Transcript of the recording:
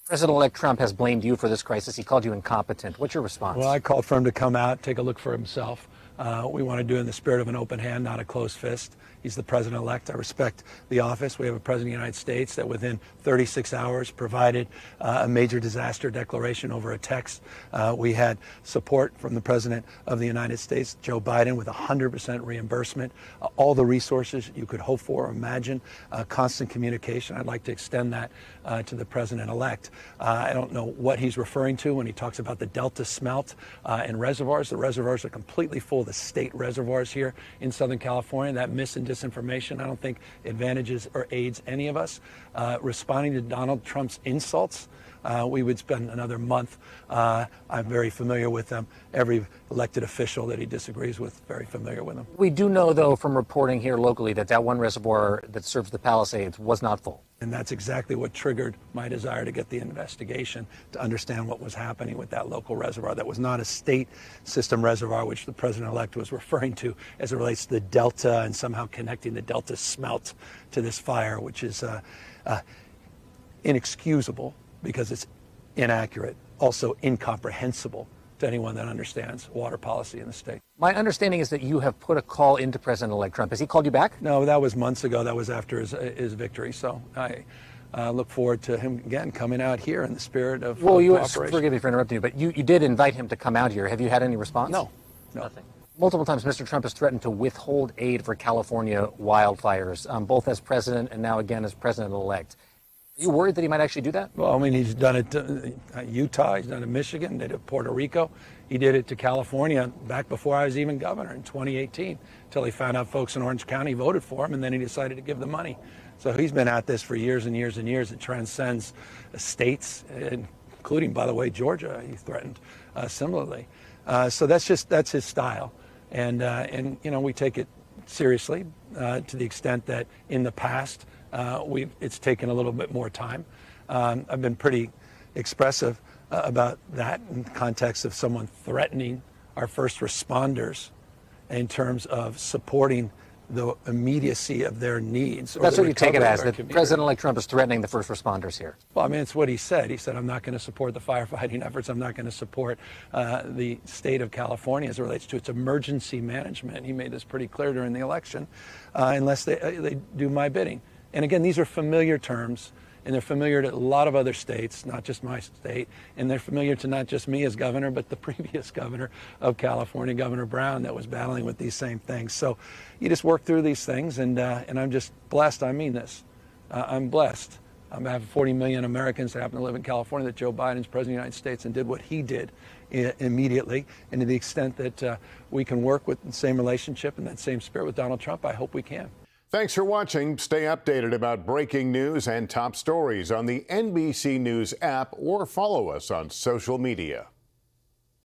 President-elect Trump has blamed you for this crisis. He called you incompetent. What's your response? Well, I called for him to come out, take a look for himself. We want to do it in the spirit of an open hand, not a closed fist. He's the president-elect. I respect the office. We have a president of the United States that within 36 hours provided a major disaster declaration over a text. We had support from the president of the United States, Joe Biden, with 100% reimbursement, all the resources you could hope for or imagine, constant communication. I'd like to extend that to the president-elect. I don't know what he's referring to when he talks about the Delta smelt in reservoirs. The reservoirs are completely full. The state reservoirs here in Southern California. That mis and disinformation, I don't think advantages or aids any of us. Responding to Donald Trump's insults, we would spend another month. I'm very familiar with them. Every elected official that he disagrees with, very familiar with them. We do know, though, from reporting here locally that one reservoir that serves the Palisades was not full. And that's exactly what triggered my desire to get the investigation, to understand what was happening with that local reservoir. That was not a state system reservoir, which the president-elect was referring to as it relates to the Delta and somehow connecting the Delta smelt to this fire, which is inexcusable because it's inaccurate, also incomprehensible to anyone that understands water policy in the state. My understanding is that you have put a call into President-elect Trump. Has he called you back? No, that was months ago. That was after his victory. So I look forward to him again coming out here in the spirit of cooperation. Forgive me for interrupting you, but you did invite him to come out here. Have you had any response? No. Nothing. Multiple times, Mr. Trump has threatened to withhold aid for California wildfires, both as president and now again as president-elect. Are you worried that he might actually do that? Well, I mean, he's done it to Utah, he's done it to Michigan, did it to Puerto Rico. He did it to California back before I was even governor in 2018, until he found out folks in Orange County voted for him, and then he decided to give the money. So he's been at this for years and years and years. It transcends states, including, by the way, Georgia. He threatened similarly. So that's his style. And you know, we take it seriously to the extent that in the past, it's taken a little bit more time. I've been pretty expressive about that in the context of someone threatening our first responders in terms of supporting the immediacy of their needs. That's what you take it as, that President-elect Trump is threatening the first responders here. Well, I mean, it's what he said. He said, I'm not going to support the firefighting efforts. I'm not going to support the state of California as it relates to its emergency management. He made this pretty clear during the election, unless they do my bidding. And again, these are familiar terms, and they're familiar to a lot of other states, not just my state, and they're familiar to not just me as governor, but the previous governor of California, Governor Brown, that was battling with these same things. So you just work through these things, and I'm just blessed. I mean this. I'm blessed. I have 40 million Americans that happen to live in California, that Joe Biden's president of the United States and did what he did immediately. And to the extent that we can work with the same relationship and that same spirit with Donald Trump, I hope we can. Thanks for watching. Stay updated about breaking news and top stories on the NBC News app or follow us on social media.